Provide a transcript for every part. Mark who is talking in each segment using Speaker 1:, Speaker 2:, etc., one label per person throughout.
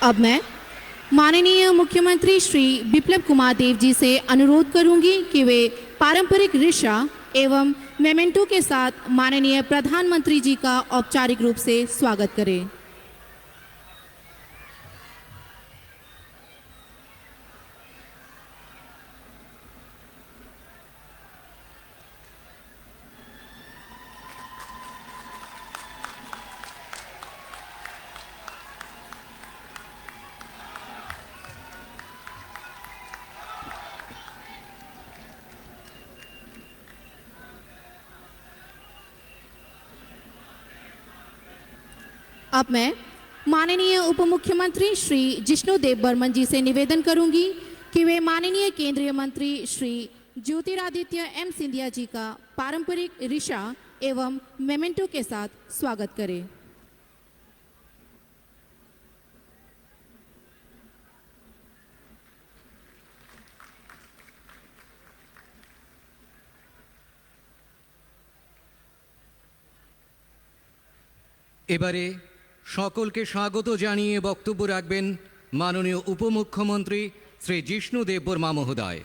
Speaker 1: अब मैं माननीय मुख्यमंत्री श्री बिप्लब कुमार देव जी से अनुरोध करूंगी कि वे पारंपरिक रिशा एवं मेमेंटो के साथ माननीय प्रधानमंत्री जी का औपचारिक रूप से स्वागत करें। अब मैं माननीय उप मुख्यमंत्री श्री जिष्णु देव बर्मन जी से निवेदन करूंगी कि वे माननीय केंद्रीय मंत्री श्री ज्योतिरादित्य एम सिंधिया जी का पारंपरिक रिशा एवं मेमेंटो के साथ स्वागत करें।
Speaker 2: এবারে সকলকে স্বাগত জানিয়ে বক্তব্য রাখবেন মাননীয় উপমুখ্যমন্ত্রী শ্রী জিষ্ণু দেব বর্মা মহোদয়।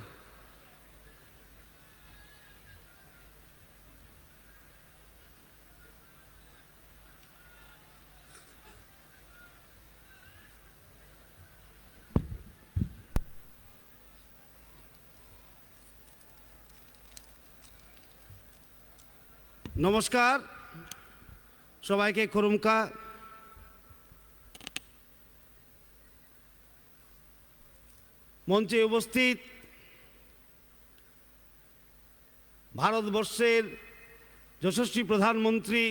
Speaker 3: নমস্কার, সবাইকে করুমকা। মঞ্চে উপস্থিত ভারতবর্ষের যশস্বী প্রধানমন্ত্রী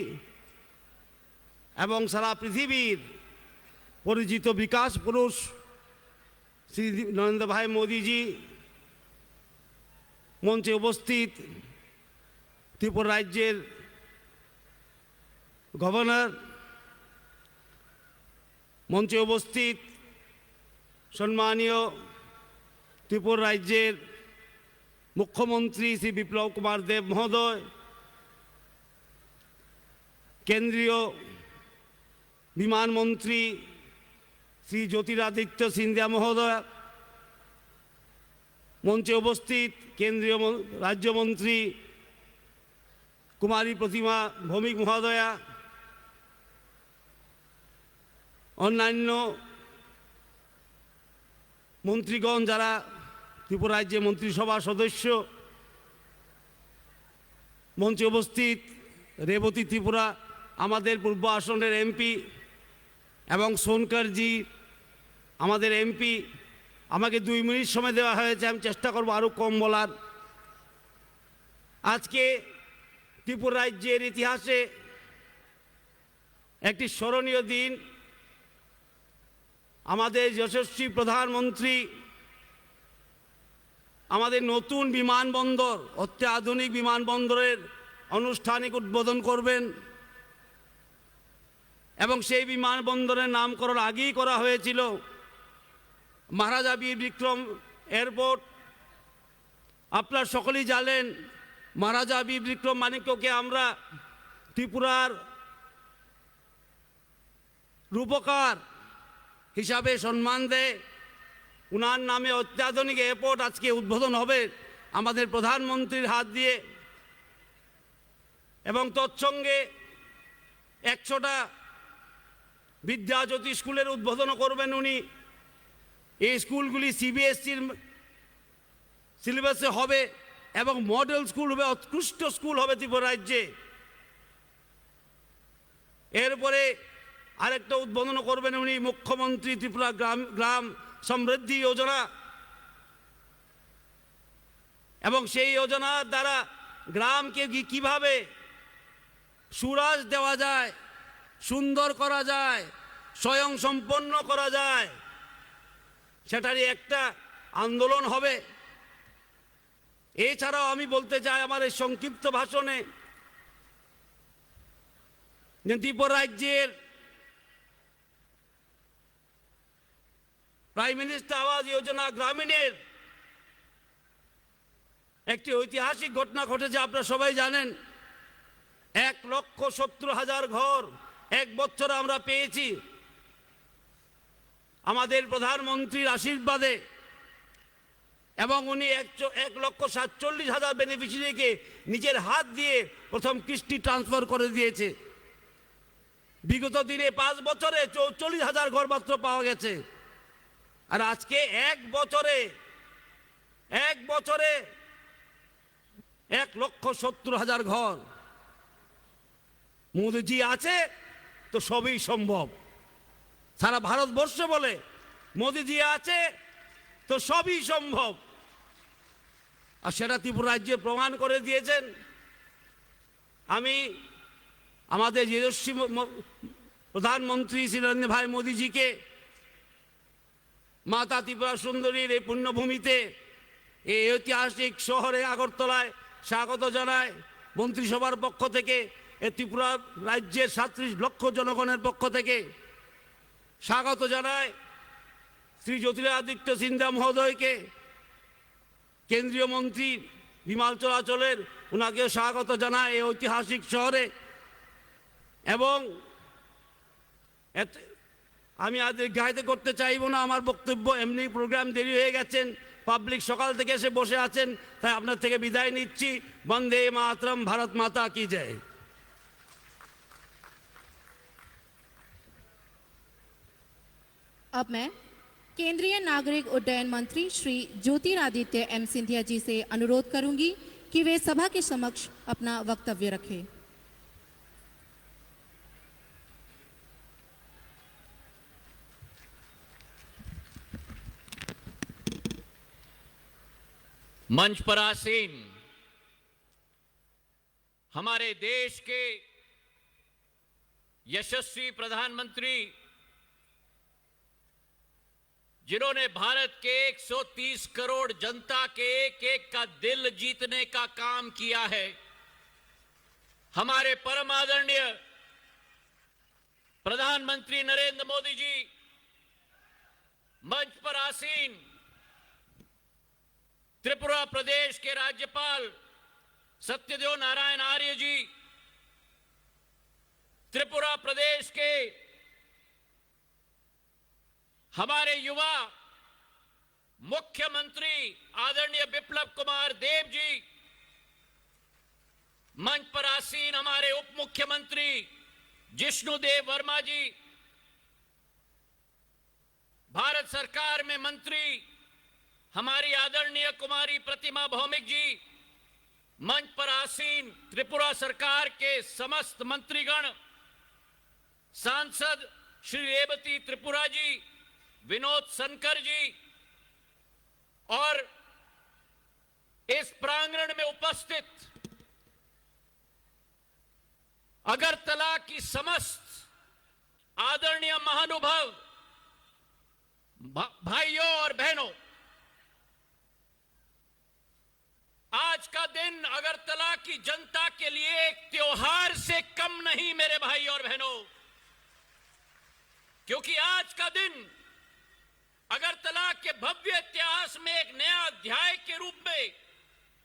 Speaker 3: এবং সারা পৃথিবীর পরিচিত বিকাশ পুরুষ শ্রী নরেন্দ্র ভাই মোদীজি, মঞ্চে উপস্থিত ত্রিপুরা রাজ্যের গভর্নর, মঞ্চে উপস্থিত সম্মানীয় ত্রিপুরা রাজ্যের মুখ্যমন্ত্রী শ্রী বিপ্লব কুমার দেব মহোদয়, কেন্দ্রীয় বিমানমন্ত্রী শ্রী জ্যোতিরাদিত্য সিন্ধিয়া মহোদয়, মঞ্চে উপস্থিত কেন্দ্রীয় রাজ্যমন্ত্রী কুমারী প্রতিমা ভৌমিক মহোদয়া, অন্যান্য মন্ত্রীগণ যারা ত্রিপুরা রাজ্যে মন্ত্রিসভার সদস্য, মঞ্চে উপস্থিত রেবতী ত্রিপুরা আমাদের পূর্ব আসনের এমপি এবং সোনকারজি আমাদের এমপি। আমাকে 2 মিনিট সময় দেওয়া হয়েছে, আমি চেষ্টা করব আরও কম বলার। আজকে ত্রিপুরা রাজ্যের ইতিহাসে একটি স্মরণীয় দিন। আমাদের যশস্বী প্রধানমন্ত্রী আমাদের নতুন বিমানবন্দর, অত্যাধুনিক বিমানবন্দরের আনুষ্ঠানিক উদ্বোধন করবেন এবং সেই বিমানবন্দরের নামকরণ আগেই করা হয়েছিল মহারাজা বীর বিক্রম এয়ারপোর্ট। আপনারা সকলেই জানেন মহারাজা বীর বিক্রম মাণিক্যকে আমরা ত্রিপুরার রূপকার হিসাবে সম্মান দেয়। উনার নামে অত্যাধুনিক এয়ারপোর্ট আজকে উদ্বোধন হবে আমাদের প্রধানমন্ত্রীর হাত দিয়ে এবং তৎসঙ্গে 100টা বিদ্যাজ্যোতি স্কুলের উদ্বোধনও করবেন উনি। এই স্কুলগুলি সিবিএসসির সিলেবাসে হবে এবং মডেল স্কুল হবে, উৎকৃষ্ট স্কুল হবে ত্রিপুরা রাজ্যে। এরপরে আরেকটা উদ্বোধন করবেন উনি, মুখ্যমন্ত্রী ত্রিপুরা গ্রাম সমৃদ্ধি যোজনা, এবং সেই যোজনার দ্বারা গ্রামকে কিভাবে সুরাজ দেওয়া যায়, সুন্দর করা যায়, স্বয়ং সম্পন্ন করা যায়, সেটারই একটা আন্দোলন হবে। এছাড়াও আমি বলতে চাই আমার এই সংক্ষিপ্ত ভাষণে যে ত্রিপুরা রাজ্যের প্রাইম মিনিস্টার আবাস যোজনা গ্রামীণের একটি ঐতিহাসিক ঘটনা ঘটেছে, আপনারা সবাই জানেন। 1,70,000 ঘর এক বছরে আমরা পেয়েছি। আমাদের প্রধানমন্ত্রীর আশীর্বাদে এবং উনি 1,47,000 বেনিফিশিয়ারিকে নিজের হাত দিয়ে প্রথম কিস্তি ট্রান্সফার করে দিয়েছে। বিগত দিনে 5 বছরে 44,000 ঘর মাত্র পাওয়া গেছে। আর আজকে এক বছরে 1,70,000 ঘর। মোদিজি আছে তো সবই সম্ভব। সারা ভারতবর্ষ বলে মোদিজি আছে তো সবই সম্ভব। আর সেটা ত্রিপুরা রাজ্যে প্রমাণ করে দিয়েছেন। আমি আমাদের যশস্বী প্রধানমন্ত্রী শ্রী নরেন্দ্র ভাই মোদিজিকে মাতা ত্রিপুরা সুন্দরীর এই পুণ্যভূমিতে এই ঐতিহাসিক শহরে আগরতলায় স্বাগত জানায় মন্ত্রিসভার পক্ষ থেকে, এই ত্রিপুরা রাজ্যের 37 লক্ষ জনগণের পক্ষ থেকে স্বাগত জানায় শ্রী জ্যোতিরাদিত্য সিন্ধিয়া মহোদয়কে, কেন্দ্রীয় মন্ত্রী বিমান চলাচলের, ওনাকেও স্বাগত জানায় এই ঐতিহাসিক শহরে। এবং আমি আজ দীর্ঘায়িত করতে চাইব না আমার বক্তব্য, এমনি প্রোগ্রাম দেরি হয়ে গেছেন, পাবলিক সকাল থেকে এসে বসে আছেন, তাই আপনার থেকে বিদায় নিচ্ছি। বন্দে মাতরম, ভারত মাতা কি জয়।
Speaker 1: अब मैं केंद्रीय नागरिक उड्डयन मंत्री श्री ज्योतिरादित्य एम सिंधिया जी से अनुरोध करूंगी कि वे सभा के समक्ष अपना वक्तव्य रखें।
Speaker 4: मंच पर आसीन हमारे देश के यशस्वी प्रधानमंत्री, जिन्होंने भारत के 130 करोड़ जनता के एक एक का दिल जीतने का काम किया है, हमारे परम आदरणीय प्रधानमंत्री नरेंद्र मोदी जी, मंच पर आसीन त्रिपुरा प्रदेश के राज्यपाल सत्यदेव नारायण आर्य जी, त्रिपुरा प्रदेश के हमारे युवा मुख्यमंत्री आदरणीय बिप्लब कुमार देव जी, मंच पर आसीन हमारे उप मुख्यमंत्री जिष्णुदेव वर्मा जी, भारत सरकार में मंत्री हमारी आदरणीय कुमारी प्रतिमा भौमिक जी, मंच पर आसीन त्रिपुरा सरकार के समस्त मंत्रीगण, सांसद श्री रेवती त्रिपुरा जी, विनोद सनकर जी, और इस प्रांगण में उपस्थित अगरतला की समस्त आदरणीय महानुभाव भाइयों और बहनों, आज का दिन अगरतला की जनता के लिए एक त्योहार से कम नहीं मेरे भाई और बहनों, क्योंकि आज का दिन अगरतला के भव्य इतिहास में एक नया अध्याय के रूप में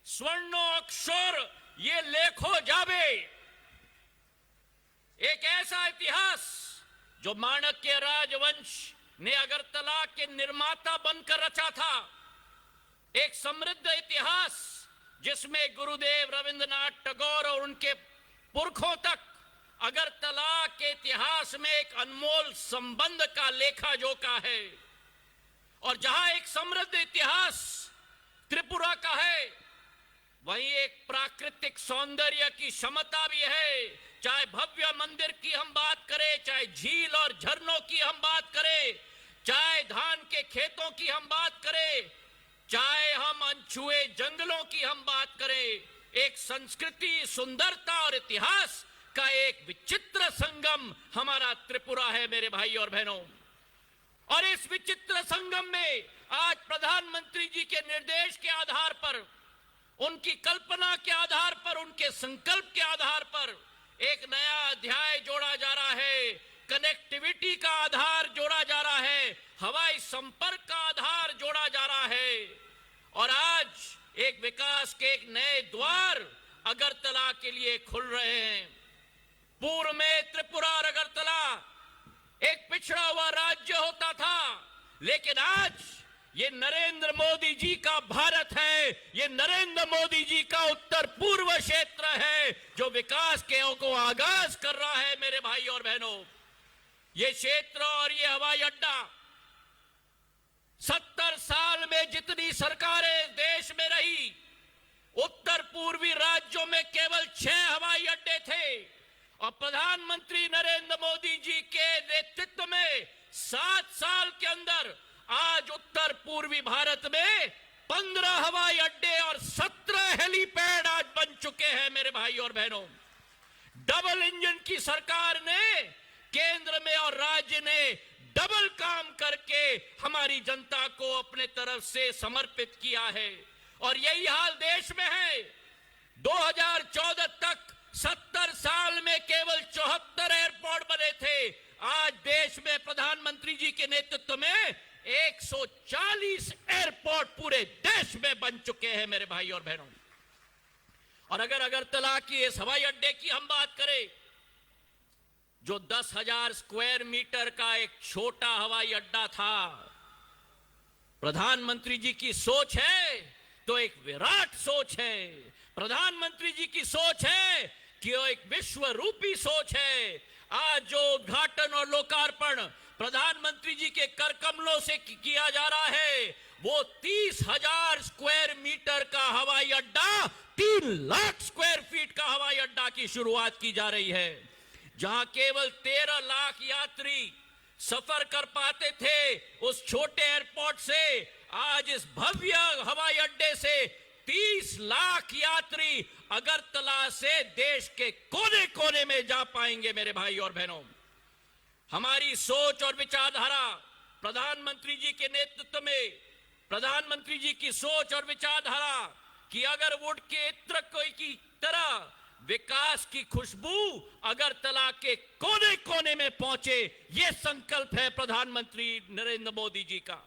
Speaker 4: स्वर्णो अक्षर ये लेखो जावे, एक ऐसा इतिहास जो माणक्य राजवंश ने अगरतला के निर्माता बनकर रचा था, एक समृद्ध इतिहास जिसमें गुरुदेव रविंद्रनाथ टैगोर और उनके पुरखों तक अगरतला के इतिहास में एक अनमोल संबंध का लेखा जोखा है। और जहां एक समृद्ध इतिहास त्रिपुरा का है, वहीं एक प्राकृतिक सौंदर्य की क्षमता भी है। चाहे भव्य मंदिर की हम बात करें, चाहे झील और झरनों की हम बात करें, चाहे धान के खेतों की हम बात करें, चाहे हम अनछुए जंगलों की हम बात करें, एक संस्कृति, सुंदरता और इतिहास का एक विचित्र संगम हमारा त्रिपुरा है मेरे भाई और बहनों। और इस विचित्र संगम में आज प्रधानमंत्री जी के निर्देश के आधार पर, उनकी कल्पना के आधार पर, उनके संकल्प के आधार पर एक नया अध्याय जोड़ा जा रहा है। कनेक्टिविटी का आधार जोड़ा जा रहा है, हवाई संपर्क का आधार जोड़ा जा रहा है, और आज एक विकास के एक नए द्वार अगरतला के लिए खुल रहे हैं। पूर्व में त्रिपुरा और अगरतला एक पिछड़ा हुआ राज्य होता था, लेकिन आज ये नरेंद्र मोदी जी का भारत है, ये नरेंद्र मोदी जी का उत्तर पूर्व क्षेत्र है जो विकास के को आगाज कर रहा है। मेरे भाई और बहनों, ये क्षेत्र और ये हवाई अड्डा 70 साल में जितनी सरकारें देश में रही, उत्तर पूर्वी राज्यों में केवल 6 हवाई अड्डे थे और प्रधानमंत्री नरेंद्र मोदी जी के नेतृत्व में 7 साल के अंदर आज उत्तर पूर्वी भारत में 15 हवाई अड्डे और 17 हेलीपैड आज बन चुके हैं। मेरे भाई और बहनों, डबल इंजन की सरकार ने, केंद्र में और राज्य ने डबल काम करके हमारी जनता को अपने तरफ से समर्पित किया है और यही हाल देश में है। 2014 तक 70 साल में केवल 74 एयरपोर्ट बने थे। आज देश में प्रधानमंत्री जी के नेतृत्व में 140 एयरपोर्ट पूरे देश में बन चुके हैं। मेरे भाई और बहनों, और अगर अगरतला की इस हवाई अड्डे की हम बात करें, जो 10,000 स्क्वायर मीटर का एक छोटा हवाई अड्डा था, प्रधानमंत्री जी की सोच है तो एक विराट सोच है। प्रधानमंत्री जी की सोच है कि वो एक विश्व रूपी सोच है। आज जो उद्घाटन और लोकार्पण प्रधानमंत्री जी के कर कमलों से किया जा रहा है, वो 30,000 स्क्वायर मीटर का हवाई अड्डा, 3 लाख स्क्वायर फीट का हवाई अड्डा की शुरुआत की जा रही है, जहां केवल 13 लाख यात्री सफर कर पाते थे उस छोटे एयरपोर्ट से। आज इस भव्य हवाई अड्डे से 30 लाख यात्री अगरतला से देश के कोने कोने में जा पाएंगे। मेरे भाई और बहनों, हमारी सोच और विचारधारा प्रधानमंत्री जी के नेतृत्व में, प्रधानमंत्री जी की सोच और विचारधारा कि अगर वुड के इत्र की तरह विकास की खुशबू अगरतला के कोने कोने में पहुंचे, यह संकल्प है प्रधानमंत्री नरेंद्र मोदी जी का।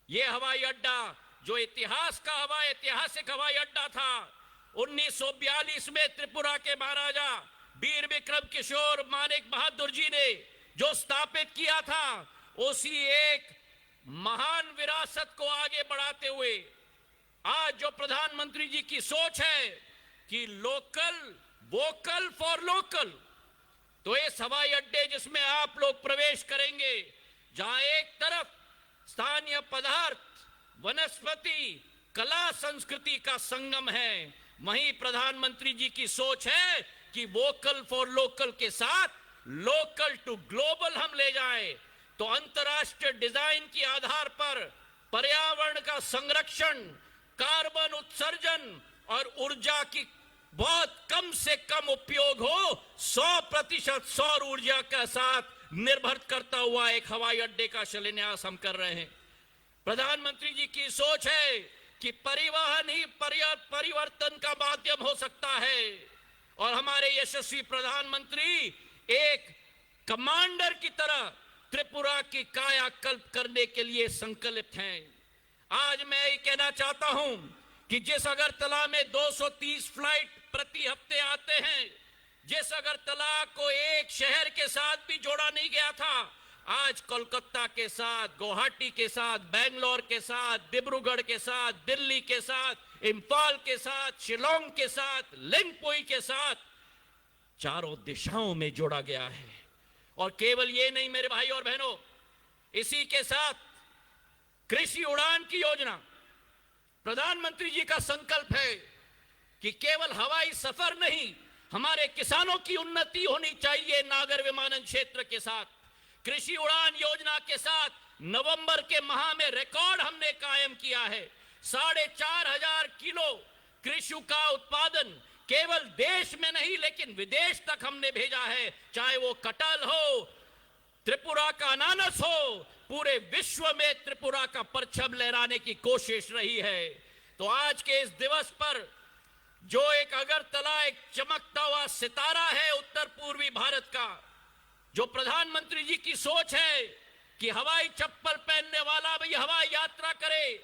Speaker 4: यह हवाई अड्डा जो ऐतिहासिक हवाई अड्डा था, 1942 में त्रिपुरा के महाराजा वीर विक्रम किशोर मानेक बहादुर जी ने जो स्थापित किया था, उसी एक महान विरासत को आगे बढ़ाते हुए आज जो प्रधानमंत्री जी की सोच है कि वोकल फॉर लोकल, तो इस हवाई अड्डे जिसमें आप लोग प्रवेश करेंगे, जहां एक तरफ स्थानीय पदार्थ, वनस्पति, कला, संस्कृति का संगम है, वहीं प्रधानमंत्री जी की सोच है कि वोकल फॉर लोकल के साथ लोकल टू ग्लोबल हम ले जाएं। तो अंतर्राष्ट्रीय डिजाइन के आधार पर पर्यावरण का संरक्षण, कार्बन उत्सर्जन और ऊर्जा की बहुत कम से कम उपयोग हो, 100% सौर ऊर्जा के साथ निर्भर करता हुआ एक हवाई अड्डे का शिलान्यास हम कर रहे हैं। प्रधानमंत्री जी की सोच है कि परिवहन ही परिवर्तन का माध्यम हो सकता है और हमारे यशस्वी प्रधानमंत्री एक कमांडर की तरह त्रिपुरा की कायाकल्प करने के लिए संकल्पित हैं। आज मैं ये कहना चाहता हूं कि जिस अगरतला में 230 फ्लाइट प्रति हफ्ते आते हैं, जिस अगरतला को एक शहर के साथ भी जोड़ा नहीं गया था, आज कोलकाता के साथ, गुवाहाटी के साथ, बेंगलोर के साथ, डिब्रूगढ़ के साथ, दिल्ली के साथ, इंफाल के साथ, शिलोंग के साथ, लिंगपुई के साथ, चारों दिशाओं में जोड़ा गया है। और केवल ये नहीं मेरे भाई और बहनों, इसी के साथ कृषि उड़ान की योजना, प्रधानमंत्री जी का संकल्प है कि केवल हवाई सफर नहीं, हमारे किसानों की उन्नति होनी चाहिए। नागर विमानन क्षेत्र के साथ कृषि उड़ान योजना के साथ नवंबर के माह में रिकॉर्ड हमने कायम किया है। 4,500 किलो कृषि का उत्पादन केवल देश में नहीं लेकिन विदेश तक हमने भेजा है। चाहे वो कटहल हो, त्रिपुरा का अनानास हो, पूरे विश्व में त्रिपुरा का परचम लहराने की कोशिश रही है। तो आज के इस दिवस पर जो एक अगरतला एक चमकता हुआ सितारा है उत्तर पूर्वी भारत का, जो प्रधानमंत्री जी की सोच है कि हवाई चप्पल पहनने वाला भी हवाई यात्रा करे,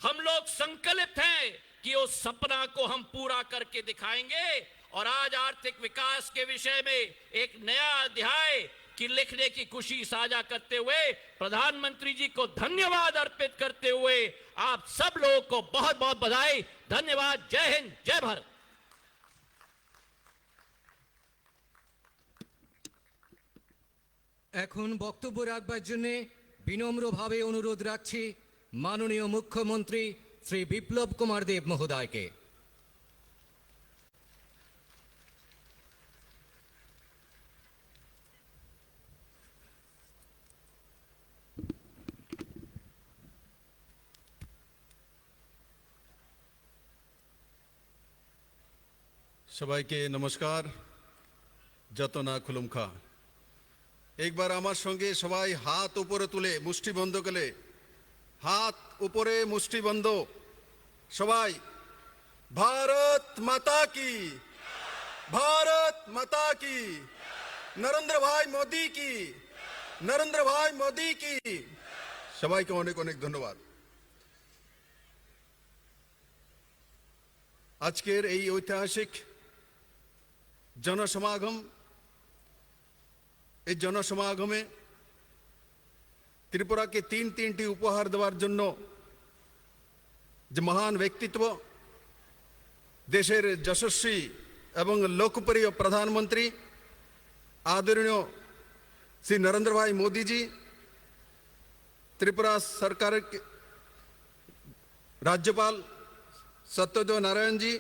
Speaker 4: हम लोग संकल्पित हैं कि उस सपना को हम पूरा करके दिखाएंगे। और आज आर्थिक विकास के विषय में एक नया अध्याय कि लिखने की खुशी साझा करते हुए प्रधानमंत्री जी को धन्यवाद अर्पित करते हुए आप सब लोगों को बहुत बहुत बधाई, धन्यवाद। जय हिंद, जय भारत।
Speaker 2: এখন বক্তব্য রাখবার জন্য বিনম্রভাবে অনুরোধ রাখছি মাননীয় মুখ্যমন্ত্রী শ্রী বিপ্লব কুমার দেব মহোদয়কে।
Speaker 5: সবাইকে নমস্কার, যত না খুলুমখা। একবার আমার সঙ্গে সবাই হাত উপরে তুলে মুষ্টি বন্ধ করলে, হাত উপরে মুষ্টি বন্ধ, সবাই ভারত মাতা কি, ভারত মাতা কি, নরেন্দ্র ভাই মোদি কি, নরেন্দ্র ভাই মোদি কি। সবাইকে অনেক অনেক ধন্যবাদ। আজকের এই ঐতিহাসিক জনসমাগম, এই জনসমাগমে ত্রিপুরাকে তিনটি উপহার দেওয়ার জন্য যে মহান ব্যক্তিত্ব, দেশের যশস্বী এবং লোকপ্রিয় প্রধানমন্ত্রী আদরণীয় শ্রী নরেন্দ্র ভাই মোদীজি, ত্রিপুরা সরকারের राज्यपाल सत्यदेव नारायण जी,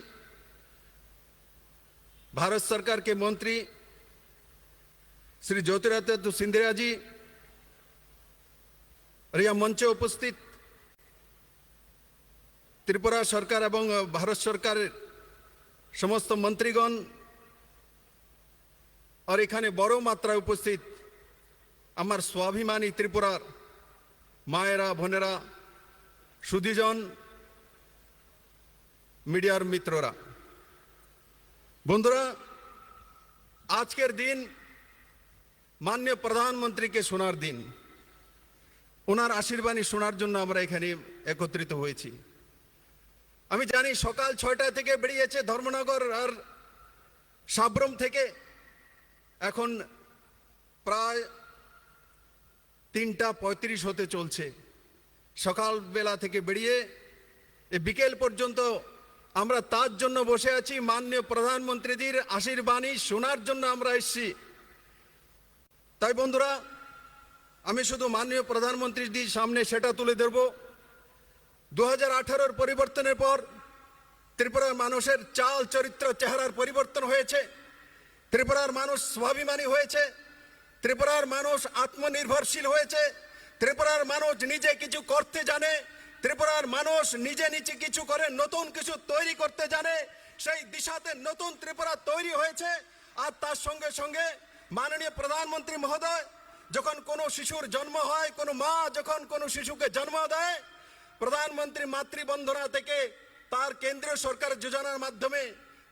Speaker 5: भारत सरकार के मंत्री श्री ज्योतिरादित्य सिंधिया जी, और यह मंचे उपस्थित त्रिपुरा सरकार एवं भारत सरकार समस्त मंत्रीगण और एखाने बड़ो मात्रा उपस्थित आमार स्वाभिमानी त्रिपुरार मायेरा बोनेरा सुधीजन मीडियार मित्रोरा बंधुरा आजकेर दिन माननीय प्रधानमंत्री के शोनार दिन ओनार आशीर्बाणी शोनार जन्य आमरा एखाने एकत्रित हয়েছি। আমি জানি সকাল ৬টা থেকে বেরিয়েছে ধর্মনগর আর সাব্রম থেকে, এখন প্রায় ৩টা ৩৫ হতে চলছে। সকালবেলা থেকে বেরিয়ে এই বিকেল পর্যন্ত আমরা তার জন্য বসে আছি, মাননীয় প্রধানমন্ত্রীদের আশীর্বাণী শোনার জন্য আমরা এসেছি। তাই বন্ধুরা, আমি শুধু মাননীয় প্রধানমন্ত্রীর সামনে সেটা তুলে ধরব, 2018 পরিবর্তনের পর ত্রিপুরার মানুষের চাল চরিত্র চেহারার পরিবর্তন হয়েছে, ত্রিপুরার মানুষ স্বাভিমানী হয়েছে, ত্রিপুরার মানুষ আত্মনির্ভরশীল হয়েছে, ত্রিপুরার মানুষ নিজে কিছু করতে জানে, ত্রিপুরার মানুষ নিজে নিজে কিছু করে নতুন কিছু তৈরি করতে জানে। সেই দিশাতে নতুন ত্রিপুরা তৈরি হয়েছে। আর তার সঙ্গে সঙ্গে মাননীয় প্রধানমন্ত্রী মহোদয় যখন কোনো শিশুর জন্ম হয়, কোনো মা যখন কোনো শিশুকে জন্ম দেয়, প্রধানমন্ত্রী মাতৃবন্ধনা থেকে তার কেন্দ্রীয় সরকার যোজনার মাধ্যমে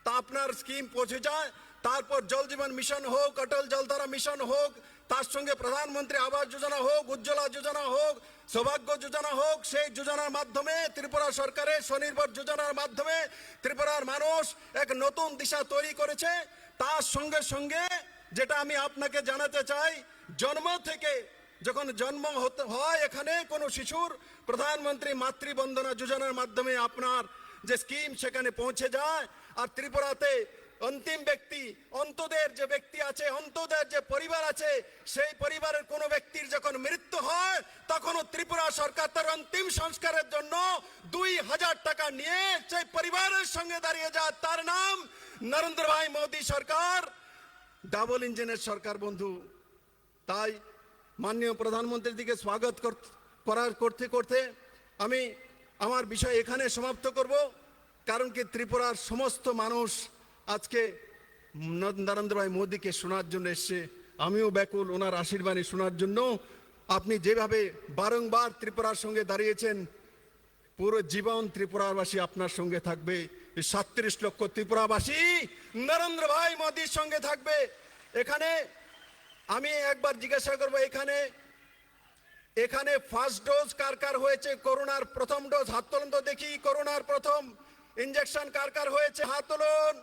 Speaker 5: তা আপনার স্কিম পৌঁছে যায়। তারপর জল জীবন মিশন হোক, অটল জলধারা মিশন হোক, তার সঙ্গে প্রধানমন্ত্রী আবাস যোজনা হোক, উজ্জ্বলা যোজনা হোক, সৌভাগ্য যোজনা হোক, সেই যোজনার মাধ্যমে ত্রিপুরা সরকারের স্বনির্ভর যোজনার মাধ্যমে ত্রিপুরার মানুষ এক নতুন দিশা তৈরি করেছে। তার সঙ্গে সঙ্গে যেটা আমি আপনাকে জানাতে চাই, জন্ম থেকে যখন জন্ম হয় এখানে কোনো শিশুর, প্রধানমন্ত্রী মাতৃবন্ধনা যোজনার মাধ্যমে আপনার যে স্কিম সেখানে পৌঁছে যায়। আর ত্রিপুরাতে অন্তিম ব্যক্তি, অন্তদের যে ব্যক্তি আছে, অন্তদের যে পরিবার আছে, সেই পরিবারের কোনো ব্যক্তির যখন মৃত্যু হয় তখনও ত্রিপুরা সরকার তার অন্তিম সংস্কারের জন্য 2000 টাকা নিয়ে সেই পরিবারের সঙ্গে দাঁড়িয়ে যায়। তার নাম নরেন্দ্র ভাই মোদী সরকার, ডাবল ইঞ্জিনের সরকার বন্ধু। তাই মাননীয় প্রধানমন্ত্রীর দিকে স্বাগত করতে করতে আমি আমার বিষয় এখানে সমাপ্ত করব। কারণ কি ত্রিপুরার সমস্ত মানুষ আজকে নরেন্দ্র ভাই মোদীকে শোনার জন্য এসছে, আমিও ব্যাকুল ওনার আশীর্বাণী শোনার জন্য। আপনি যেভাবে বারংবার ত্রিপুরার সঙ্গে দাঁড়িয়েছেন, পুরো জীবন ত্রিপুরাবাসী আপনার সঙ্গে থাকবে। 37 লক্ষ ত্রিপুরাবাসী নরেন্দ্র ভাই মোদীর সঙ্গে থাকবে। এখানে আমি একবার জিজ্ঞাসা করবো, এখানে ফার্স্ট ডোজ কার কার হয়েছে? করোনার প্রথম ডোজ হাত তুলুন তো দেখি। করোনার প্রথম ইনজেকশন কার কার হয়েছে? হাত তুলুন।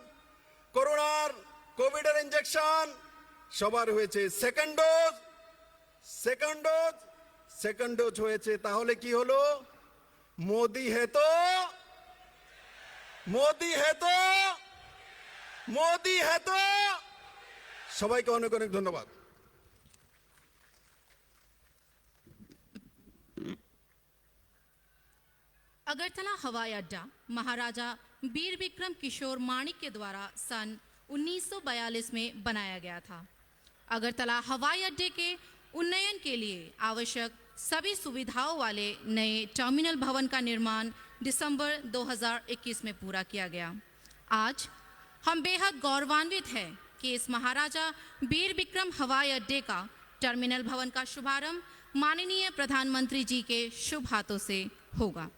Speaker 5: করোনার কোভিডের ইনজেকশন সবার হয়েছে। সেকেন্ড ডোজ সেকেন্ড ডোজ হয়েছে, তাহলে কি হলো? মোদি হে তো, মোদি হে তো, মোদি হে তো। সবাইকে অনেক অনেক ধন্যবাদ।
Speaker 1: अगरतला हवाई अड्डा महाराजा वीर विक्रम किशोर माणिक के द्वारा सन 1942 में बनाया गया था। अगरतला हवाई अड्डे के उन्नयन के लिए आवश्यक सभी सुविधाओं वाले नए टर्मिनल भवन का निर्माण दिसंबर 2021 में पूरा किया गया। आज हम बेहद गौरवान्वित हैं कि इस महाराजा वीर विक्रम हवाई अड्डे का टर्मिनल भवन का शुभारंभ माननीय प्रधानमंत्री जी के शुभ हाथों से होगा।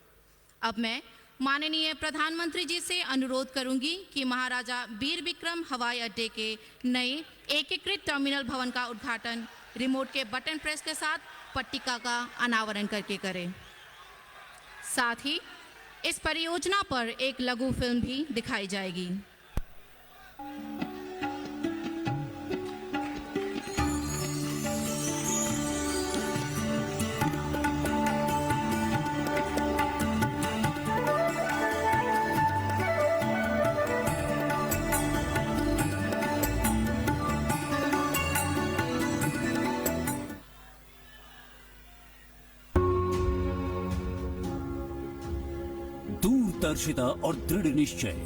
Speaker 1: अब मैं माननीय प्रधानमंत्री जी से अनुरोध करूंगी कि महाराजा वीर विक्रम हवाई अड्डे के नए एकीकृत टर्मिनल भवन का उद्घाटन रिमोट के बटन प्रेस के साथ पट्टिका का अनावरण करके करें। साथ ही इस परियोजना पर एक लघु फिल्म भी दिखाई जाएगी।
Speaker 6: दूरदर्शिता और दृढ़ निश्चय,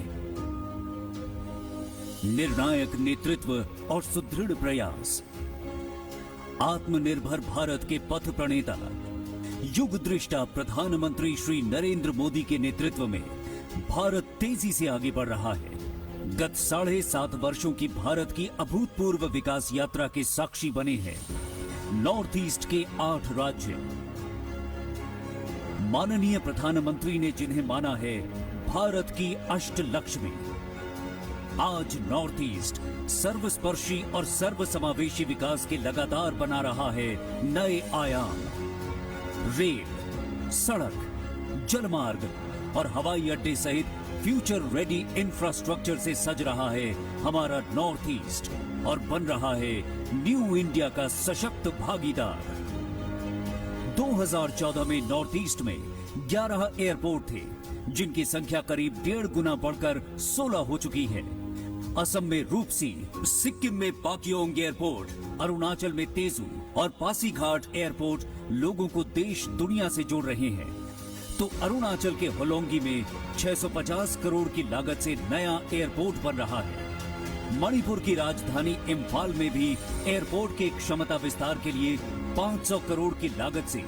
Speaker 6: निर्णायक नेतृत्व और सुदृढ़ प्रयास, आत्मनिर्भर भारत के पथ प्रणेता युग दृष्टा प्रधानमंत्री श्री नरेंद्र मोदी के नेतृत्व में भारत तेजी से आगे बढ़ रहा है। गत 7.5 वर्षों की भारत की अभूतपूर्व विकास यात्रा के साक्षी बने हैं नॉर्थ ईस्ट के 8 राज्य। माननीय प्रधानमंत्री ने जिन्हें माना है भारत की अष्टलक्ष्मी, आज नॉर्थ ईस्ट सर्वस्पर्शी और सर्वसमावेशी विकास के लगातार बना रहा है नए आयाम। रेल, सड़क, जलमार्ग और हवाई अड्डे सहित फ्यूचर रेडी इंफ्रास्ट्रक्चर से सज रहा है हमारा नॉर्थ ईस्ट और बन रहा है न्यू इंडिया का सशक्त भागीदार। 2014 में नॉर्थ ईस्ट में 11 एयरपोर्ट थे, जिनकी संख्या करीब 1.5 गुना बढ़कर 16 हो चुकी है। असम में रूपसी, सिक्किम में पाक्योंग एयरपोर्ट, अरुणाचल में तेजू और पासीघाट एयरपोर्ट लोगों को देश दुनिया से जोड़ रहे हैं। तो अरुणाचल के होलोंगी में 650 करोड़ की लागत से नया एयरपोर्ट बन रहा है। मणिपुर की राजधानी इम्फाल में भी एयरपोर्ट के क्षमता विस्तार के लिए 500 करोड़ की लागत से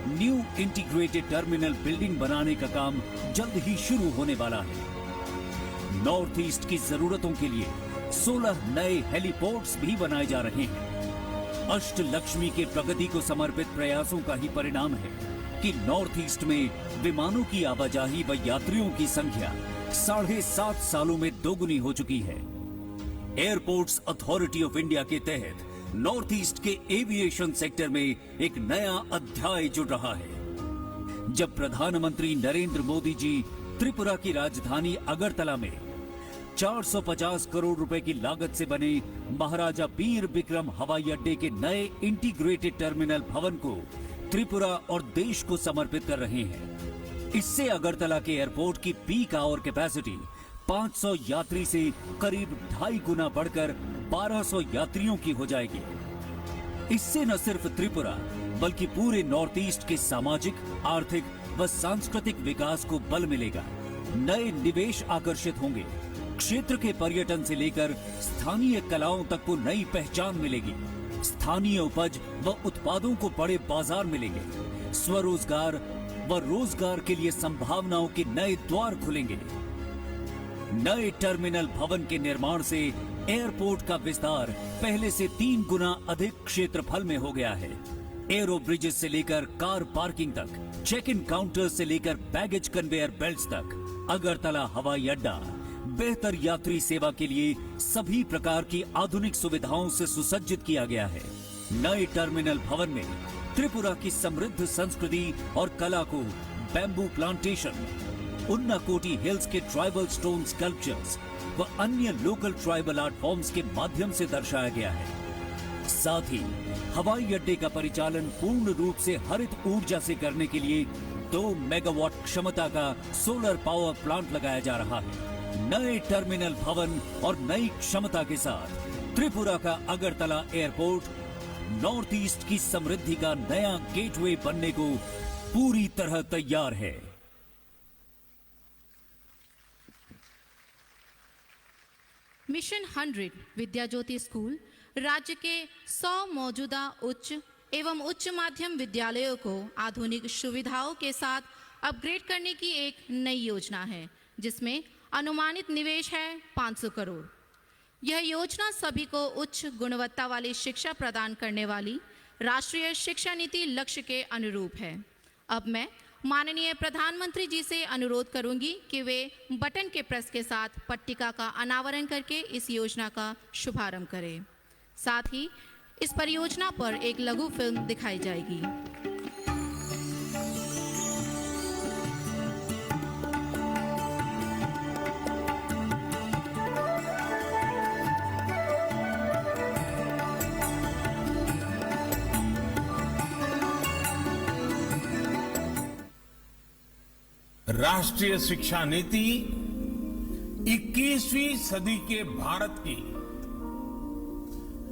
Speaker 6: न्यू इंटीग्रेटेड टर्मिनल बिल्डिंग बनाने का काम जल्द ही शुरू होने वाला है। नॉर्थ ईस्ट की जरूरतों के लिए 16 नए हेलीपोर्ट्स भी बनाए जा रहे हैं। अष्टलक्ष्मी के प्रगति को समर्पित प्रयासों का ही परिणाम है कि नॉर्थ ईस्ट में विमानों की आवाजाही व यात्रियों की संख्या 7.5 सालों में दोगुनी हो चुकी है। एयरपोर्ट्स अथॉरिटी ऑफ इंडिया के तहत नॉर्थ ईस्ट के एविएशन सेक्टर में एक नया अध्याय जुड़ रहा है। जब प्रधानमंत्री नरेंद्र मोदी जी त्रिपुरा की राजधानी अगरतला में 450 करोड़ रुपए की लागत से बने महाराजा वीर विक्रम हवाई अड्डे के नए इंटीग्रेटेड टर्मिनल भवन को त्रिपुरा और देश को समर्पित कर रहे हैं। इससे अगरतला के एयरपोर्ट की पीक आवर कैपेसिटी 500 यात्री से करीब 2.5 गुना बढ़कर 1200 यात्रियों की हो जाएगी। इससे न सिर्फ त्रिपुरा बल्कि पूरे नॉर्थ ईस्ट के सामाजिक, आर्थिक व सांस्कृतिक विकास को बल मिलेगा। नए निवेश आकर्षित होंगे। क्षेत्र के पर्यटन से लेकर स्थानीय कलाओं तक को नई पहचान मिलेगी। स्थानीय उपज व उत्पादों को बड़े बाजार मिलेंगे। स्वरोजगार व रोजगार के लिए संभावनाओं के नए द्वार खुलेंगे। नए टर्मिनल भवन के निर्माण से एयरपोर्ट का विस्तार पहले से 3 गुना अधिक क्षेत्रफल में हो गया है। एरो ब्रिजेस से लेकर कार पार्किंग तक, चेक इन काउंटर से लेकर बैगेज कन्वेयर बेल्ट्स तक, अगरतला हवाई अड्डा बेहतर यात्री सेवा के लिए सभी प्रकार की आधुनिक सुविधाओं से सुसज्जित किया गया है। नए टर्मिनल भवन में त्रिपुरा की समृद्ध संस्कृति और कला को बैम्बू प्लांटेशन, उन्नाकोटी हिल्स के ट्राइबल स्टोन स्कल्पचर्स व अन्य लोकल ट्राइबल आर्ट फॉर्म्स के माध्यम से दर्शाया गया है। साथ ही हवाई अड्डे का परिचालन पूर्ण रूप से हरित ऊर्जा से करने के लिए 2 मेगावाट क्षमता का सोलर पावर प्लांट लगाया जा रहा है। नए टर्मिनल भवन और नई क्षमता के साथ त्रिपुरा का अगरतला एयरपोर्ट नॉर्थ ईस्ट की समृद्धि का नया गेटवे बनने को पूरी तरह तैयार है।
Speaker 1: मिशन 100 विद्या ज्योति स्कूल राज्य के 100 मौजूदा उच्च एवं उच्च माध्यम विद्यालयों को आधुनिक सुविधाओं के साथ अपग्रेड करने की एक नई योजना है, जिसमें अनुमानित निवेश है 500 करोड़। यह योजना सभी को उच्च गुणवत्ता वाली शिक्षा प्रदान करने वाली राष्ट्रीय शिक्षा नीति लक्ष्य के अनुरूप है। अब मैं माननीय प्रधानमंत्री जी से अनुरोध करूंगी कि वे बटन के प्रेस के साथ पट्टिका का अनावरण करके इस योजना का शुभारंभ करें। साथ ही इस परियोजना पर एक लघु फिल्म दिखाई जाएगी।
Speaker 7: राष्ट्रीय शिक्षा नीति 21वीं सदी के भारत की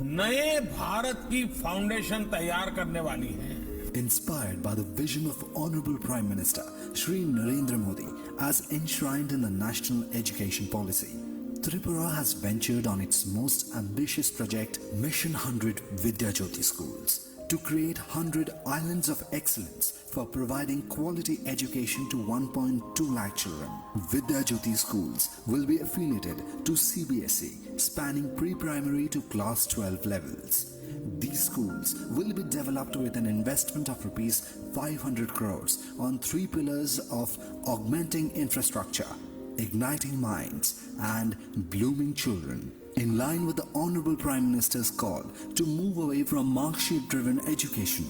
Speaker 7: नए भारत की फाउंडेशन तैयार करने वाली है।
Speaker 8: Inspired by the vision of Honorable Prime Minister Shri Narendra Modi as enshrined in the National Education Policy, Tripura has ventured on its most ambitious project, Mission 100 Vidya Jyoti Schools, to create 100 islands of excellence for providing quality education to 1.2 lakh children. Vidya Jyoti Schools will be affiliated to CBSE, spanning pre-primary to class 12 levels. These schools will be developed with an investment of Rs 500 crores on 3 pillars of augmenting infrastructure, igniting minds and blooming children. In line with the Honorable Prime Minister's call to move away from mark-sheet-driven education,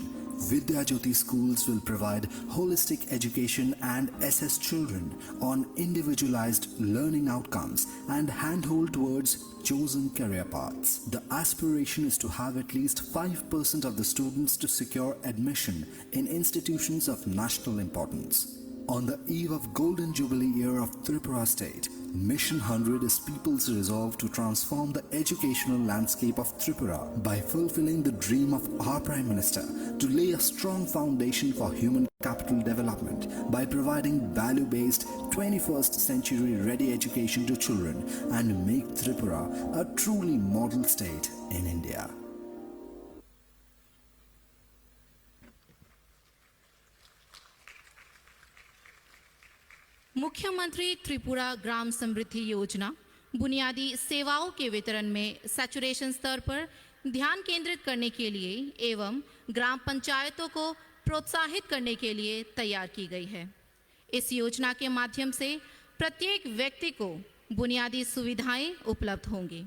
Speaker 8: Vidya Jyoti Schools will provide holistic education and assess children on individualized learning outcomes and handhold towards chosen career paths. The aspiration is to have at least 5% of the students to secure admission in institutions of national importance. On the eve of Golden Jubilee year of Tripura State, Mission 100 is people's resolve to transform the educational landscape of Tripura by fulfilling the dream of our Prime Minister to lay a strong foundation for human capital development by providing value-based 21st century ready education to children and make Tripura a truly model state in India.
Speaker 1: मुख्यमंत्री त्रिपुरा ग्राम समृद्धि योजना बुनियादी सेवाओं के वितरण में saturation स्तर पर ध्यान केंद्रित करने के लिए एवं ग्राम पंचायतों को प्रोत्साहित करने के लिए तैयार की गई है। इस योजना के माध्यम से प्रत्येक व्यक्ति को बुनियादी सुविधाएं उपलब्ध होंगी।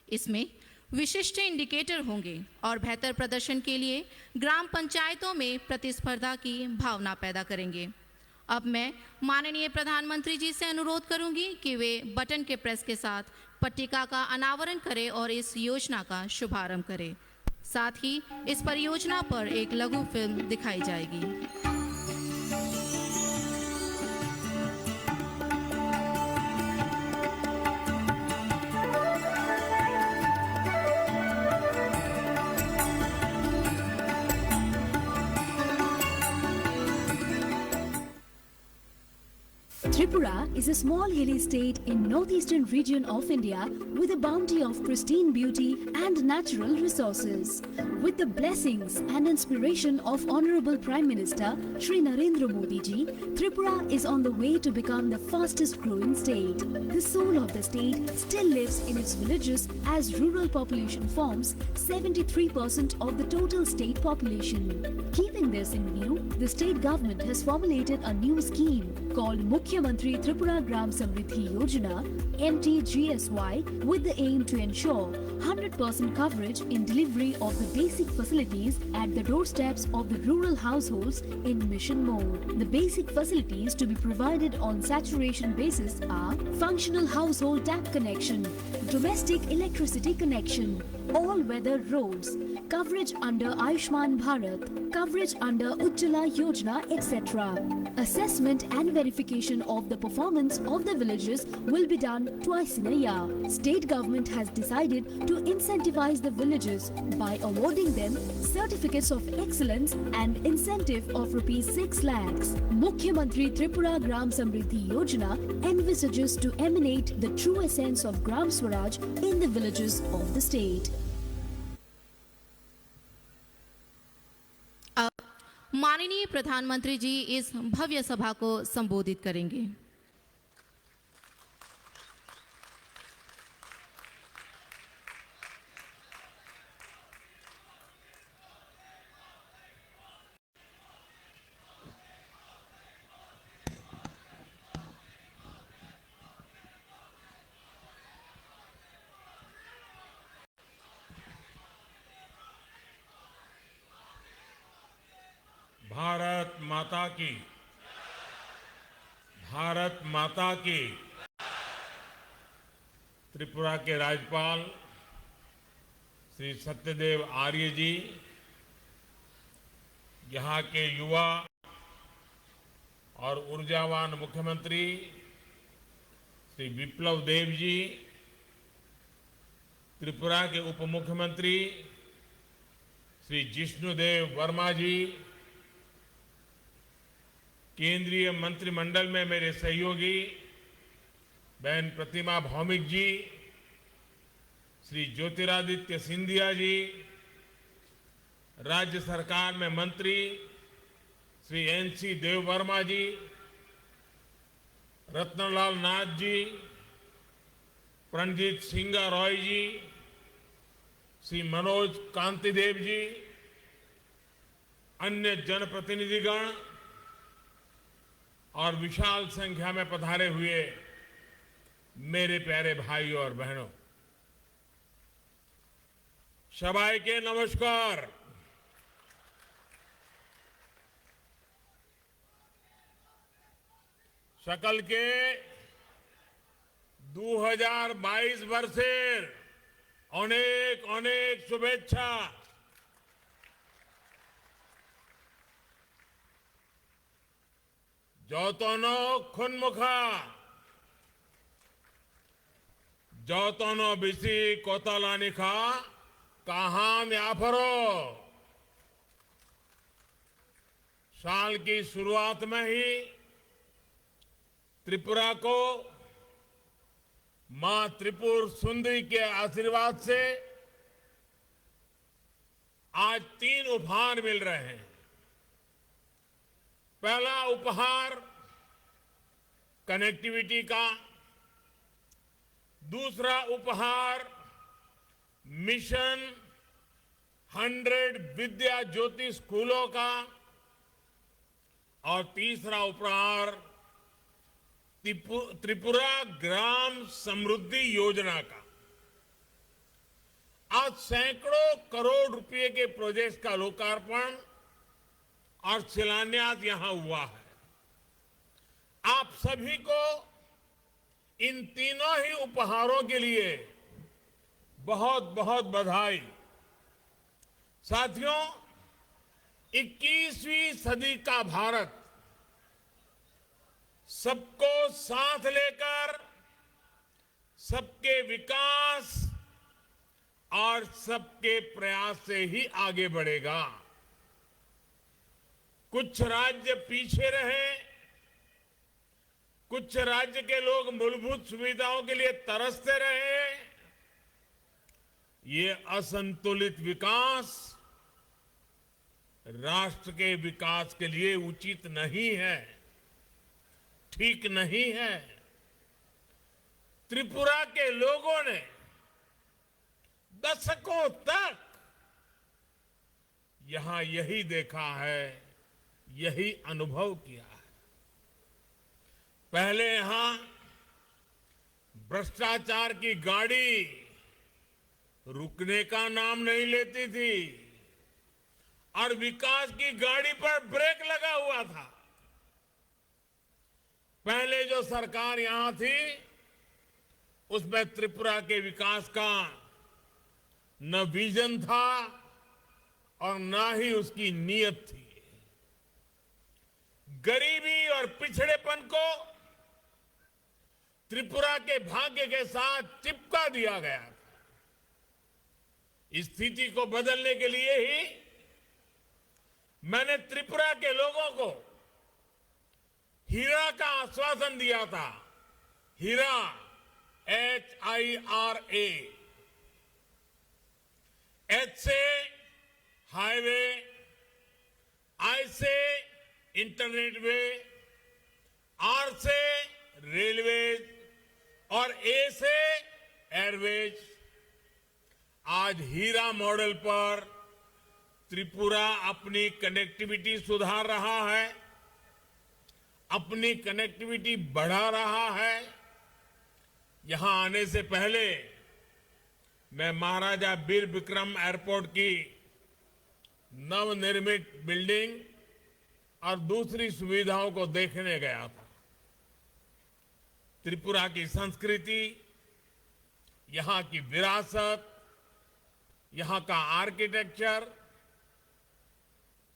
Speaker 1: इसमें विशिष्ट इंडिकेटर होंगे और बेहतर प्रदर्शन के लिए ग्राम पंचायतों में प्रतिस्पर्धा की भावना पैदा करेंगे। अब मैं माननीय प्रधानमंत्री जी से अनुरोध करूंगी कि वे बटन के प्रेस के साथ पट्टिका का अनावरण करें और इस योजना का शुभारंभ करें। साथ ही इस परियोजना पर एक लघु फिल्म दिखाई जाएगी।
Speaker 9: Tripura is a small hilly state in northeastern region of India with a bounty of pristine beauty and natural resources. With the blessings and inspiration of Honorable Prime Minister Shri Narendra Modi ji, Tripura is on the way to become the fastest growing state. The soul of the state still lives in its villages as rural population forms 73% of the total state population. Keeping this in view, the state government has formulated a new scheme called Mukhya Mantri Tripura Gram Samriddhi Yojana (MTGSY) with the aim to ensure 100% coverage in delivery of the basic facilities at the doorsteps of the rural households in mission mode. The basic facilities to be provided on saturation basis are functional household tap connection, domestic electricity connection, all-weather roads, coverage under Ayushman Bharat, coverage under Ujjwala Yojana, etc. Assessment and verification of the performance of the villages will be done twice in a year. State government has decided to incentivize the villages by awarding them certificates of excellence and incentive of rupees 6 lakhs. Mukhyamantri Tripura Gram Samriddhi Yojana envisages to emanate the true essence of Gram Swaraj in the villages of the state.
Speaker 1: माननीय प्रधानमंत्री जी इस भव्य सभा को संबोधित करेंगे।
Speaker 7: भारत माता की त्रिपुरा के राज्यपाल श्री सत्यदेव आर्य जी, यहाँ के युवा और ऊर्जावान मुख्यमंत्री श्री विप्लव देव जी, त्रिपुरा के उप मुख्यमंत्री श्री जिष्णुदेव वर्मा जी, केंद्रीय मंत्रिमंडल में मेरे सहयोगी बहन प्रतिमा भौमिक जी, श्री ज्योतिरादित्य सिंधिया जी, राज्य सरकार में मंत्री श्री एनसी देव वर्मा जी, रत्नलाल नाथ जी, प्रणजीत सिंह रॉय जी, श्री मनोज कांतिदेव जी, अन्य जनप्रतिनिधिगण और विशाल संख्या में पधारे हुए मेरे प्यारे भाइयों और बहनों, सबाई के नमस्कार। सकल के 2022 वर्षेर अनेक अनेक शुभेच्छा। যতনো খুনমুখা যতনো বেশি কতলানিখা কাহান याफरो। साल की शुरुआत में ही त्रिपुरा को मां त्रिपुर सुंदरी के आशीर्वाद से आज 3 उपहार मिल रहे हैं। पहला उपहार कनेक्टिविटी का, दूसरा उपहार मिशन 100 विद्या ज्योति स्कूलों का और तीसरा उपहार त्रिपुरा ग्राम समृद्धि योजना का। आज सैकड़ों करोड़ रुपए के प्रोजेक्ट का लोकार्पण और शिलान्यास यहां हुआ है। आप सभी को इन तीनों ही उपहारों के लिए बहुत बहुत बधाई। साथियों, 21वीं सदी का भारत सबको साथ लेकर सबके विकास और सबके प्रयास से ही आगे बढ़ेगा। कुछ राज्य पीछे रहे, कुछ राज्य के लोग मूलभूत सुविधाओं के लिए तरसते रहे। ये असंतुलित विकास राष्ट्र के विकास के लिए उचित नहीं है, ठीक नहीं है। त्रिपुरा के लोगों ने दशकों तक यहां यही देखा है, यही अनुभव किया है। पहले यहां भ्रष्टाचार की गाड़ी रुकने का नाम नहीं लेती थी और विकास की गाड़ी पर ब्रेक लगा हुआ था। पहले जो सरकार यहां थी उसमें त्रिपुरा के विकास का न विजन था और न ही उसकी नीयत थी। गरीबी और पिछड़ेपन को त्रिपुरा के भाग्य के साथ चिपका दिया गया था। इस स्थिति को बदलने के लिए ही मैंने त्रिपुरा के लोगों को हीरा का आश्वासन दिया था। हीरा, HIRA। H से हाईवे, I से इंटरनेट वे, R से रेलवेज और A से एयरवेज। आज हीरा मॉडल पर त्रिपुरा अपनी कनेक्टिविटी सुधार रहा है, अपनी कनेक्टिविटी बढ़ा रहा है। यहां आने से पहले मैं महाराजा वीर विक्रम एयरपोर्ट की नवनिर्मित बिल्डिंग और दूसरी सुविधाओं को देखने गया था। त्रिपुरा की संस्कृति, यहां की विरासत, यहां का आर्किटेक्चर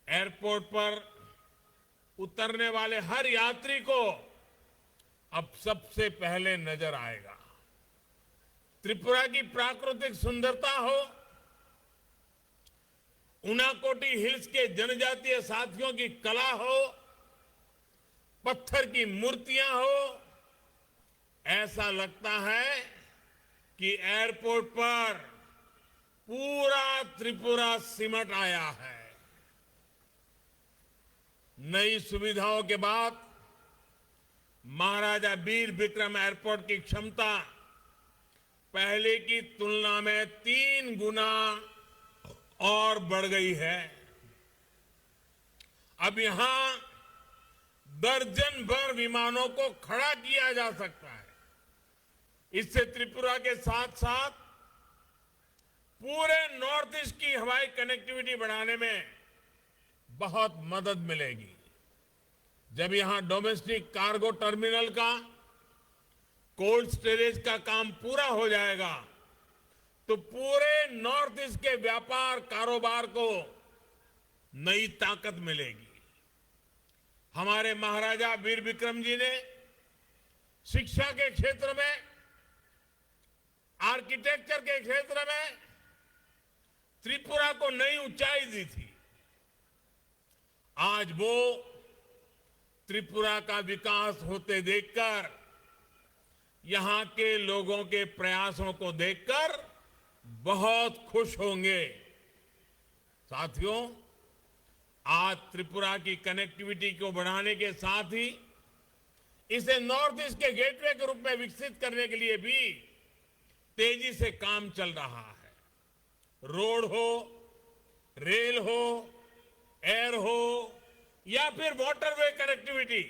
Speaker 7: एयरपोर्ट पर उतरने वाले हर यात्री को अब सबसे पहले नजर आएगा। त्रिपुरा की प्राकृतिक सुंदरता हो, उनाकोटी हिल्स के जनजातीय साथियों की कला हो, पत्थर की मूर्तियां हो, ऐसा लगता है कि एयरपोर्ट पर पूरा त्रिपुरा सिमट आया है। नई सुविधाओं के बाद महाराजा वीर विक्रम एयरपोर्ट की क्षमता पहले की तुलना में 3 गुना और बढ़ गई है। अब यहां दर्जन भर विमानों को खड़ा किया जा सकता है। इससे त्रिपुरा के साथ साथ पूरे नॉर्थ ईस्ट की हवाई कनेक्टिविटी बढ़ाने में बहुत मदद मिलेगी। जब यहां डोमेस्टिक कार्गो टर्मिनल का, कोल्ड स्टोरेज का काम पूरा हो जाएगा तो पूरे नॉर्थ ईस्ट के व्यापार कारोबार को नई ताकत मिलेगी। हमारे महाराजा वीर विक्रम जी ने शिक्षा के क्षेत्र में, आर्किटेक्चर के क्षेत्र में त्रिपुरा को नई ऊंचाई दी थी। आज वो त्रिपुरा का विकास होते देखकर, यहां के लोगों के प्रयासों को देखकर बहुत खुश होंगे। साथियों, आज त्रिपुरा की कनेक्टिविटी को बढ़ाने के साथ ही इसे नॉर्थ ईस्ट के गेटवे के रूप में विकसित करने के लिए भी तेजी से काम चल रहा है। रोड हो, रेल हो, एयर हो या फिर वाटरवे कनेक्टिविटी,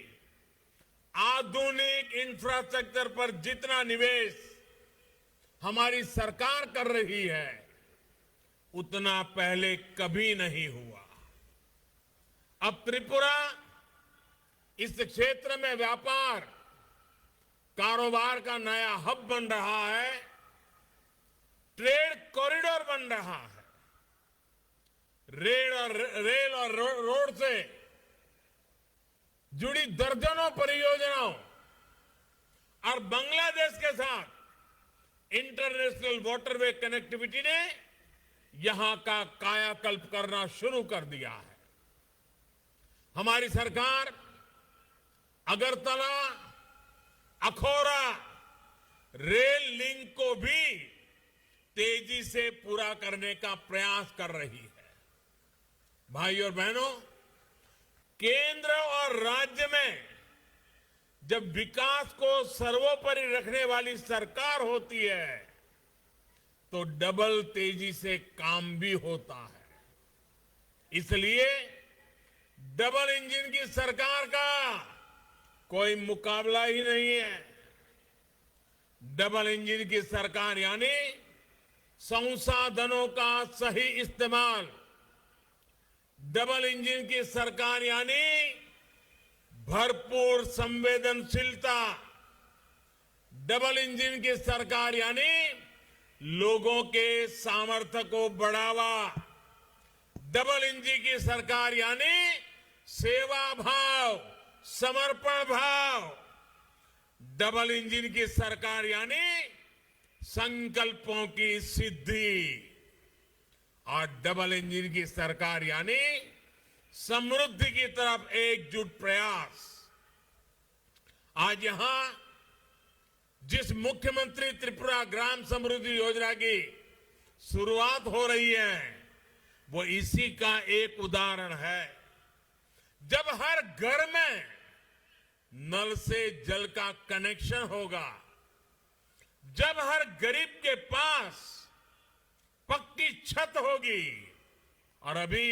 Speaker 7: आधुनिक इंफ्रास्ट्रक्चर पर जितना निवेश हमारी सरकार कर रही है उतना पहले कभी नहीं हुआ। अब त्रिपुरा इस क्षेत्र में व्यापार, कारोबार का नया हब बन रहा है, ट्रेड कॉरिडोर बन रहा है। रेल और रोड से जुड़ी दर्जनों परियोजनाओं और बांग्लादेश के साथ इंटरनेशनल वाटरवे कनेक्टिविटी ने यहां का कायाकल्प करना शुरू कर दिया है। हमारी सरकार अगरतला, अखौरा रेल लिंक को भी तेजी से पूरा करने का प्रयास कर रही है। भाइयों और बहनों, केंद्र और राज्य में जब विकास को सर्वोपरि रखने वाली सरकार होती है तो डबल तेजी से काम भी होता है। इसलिए डबल इंजन की सरकार का कोई मुकाबला ही नहीं है। डबल इंजन की सरकार यानी संसाधनों का सही इस्तेमाल, डबल इंजन की सरकार यानी भरपूर संवेदनशीलता, डबल इंजन की सरकार यानी लोगों के सामर्थ्य को बढ़ावा, डबल इंजन की सरकार यानी सेवा भाव, समर्पण भाव, डबल इंजन की सरकार यानी संकल्पों की सिद्धि, और डबल इंजन की सरकार यानी समृद्धि की तरफ एकजुट प्रयास। आज यहां जिस मुख्यमंत्री त्रिपुरा ग्राम समृद्धि योजना की शुरुआत हो रही है वो इसी का एक उदाहरण है। जब हर घर में नल से जल का कनेक्शन होगा, जब हर गरीब के पास पक्की छत होगी, और अभी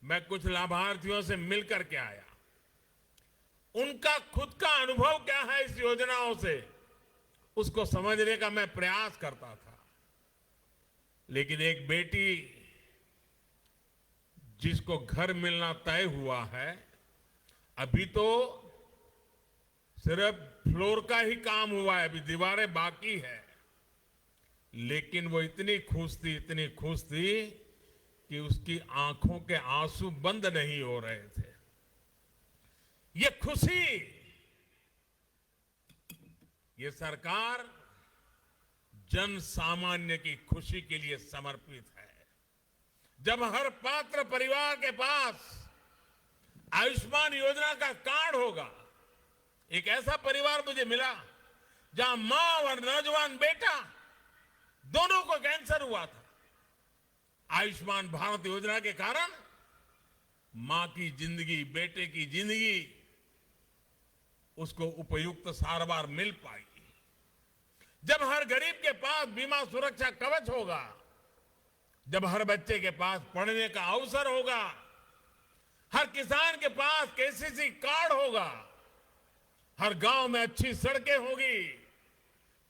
Speaker 7: मैं कुछ लाभार्थियों से मिलकर के आया, उनका खुद का अनुभव क्या है इस योजनाओं से, उसको समझने का मैं प्रयास करता था। लेकिन एक बेटी जिसको घर मिलना तय हुआ है, अभी तो सिर्फ फ्लोर का ही काम हुआ है, अभी दीवारें बाकी है, लेकिन वो इतनी खुश थी कि उसकी आंखों के आंसू बंद नहीं हो रहे थे। ये खुशी, ये सरकार जन सामान्य की खुशी के लिए समर्पित है। जब हर पात्र परिवार के पास आयुष्मान योजना का कार्ड होगा, एक ऐसा परिवार मुझे मिला जहां मां और नौजवान बेटा दोनों को कैंसर हुआ था। आयुष्मान भारत योजना के कारण मां की जिंदगी, बेटे की जिंदगी, उसको उपयुक्त सारवार मिल पाई। जब हर गरीब के पास बीमा सुरक्षा कवच होगा, जब हर बच्चे के पास पढ़ने का अवसर होगा, हर किसान के पास केसीसी कार्ड होगा, हर गांव में अच्छी सड़कें होगी,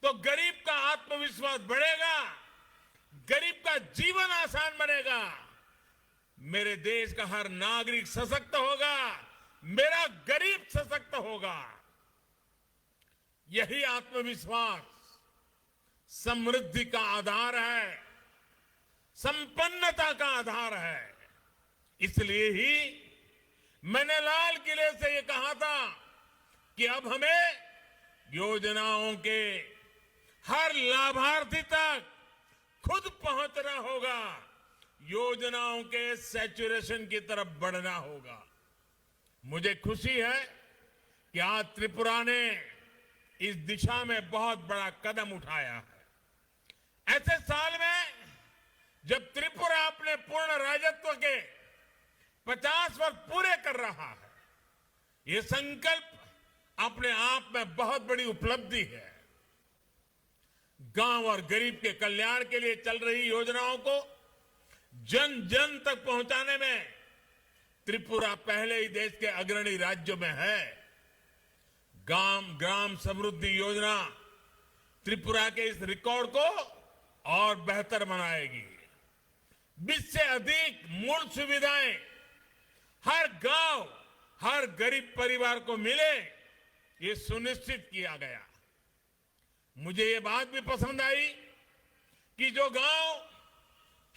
Speaker 7: तो गरीब का आत्मविश्वास बढ़ेगा, गरीब का जीवन आसान बनेगा, मेरे देश का हर नागरिक सशक्त होगा, मेरा गरीब सशक्त होगा। यही आत्मविश्वास समृद्धि का आधार है, संपन्नता का आधार है। इसलिए ही मैंने लाल किले से ये कहा था कि अब हमें योजनाओं के हर लाभार्थी तक खुद पहुंचना होगा, योजनाओं के सैचुरेशन की तरफ बढ़ना होगा। मुझे खुशी है कि आज त्रिपुरा ने इस दिशा में बहुत बड़ा कदम उठाया है। ऐसे साल में जब त्रिपुरा अपने पूर्ण राजत्व के 50 वर्ष पूरे कर रहा है, ये संकल्प अपने आप में बहुत बड़ी उपलब्धि है। गांव और गरीब के कल्याण के लिए चल रही योजनाओं को जन जन तक पहुंचाने में त्रिपुरा पहले ही देश के अग्रणी राज्यों में है। ग्राम समृद्धि योजना त्रिपुरा के इस रिकॉर्ड को और बेहतर बनाएगी। 20 से अधिक मूल सुविधाएं हर गांव, हर गरीब परिवार को मिले, ये सुनिश्चित किया गया। मुझे ये बात भी पसंद आई कि जो गांव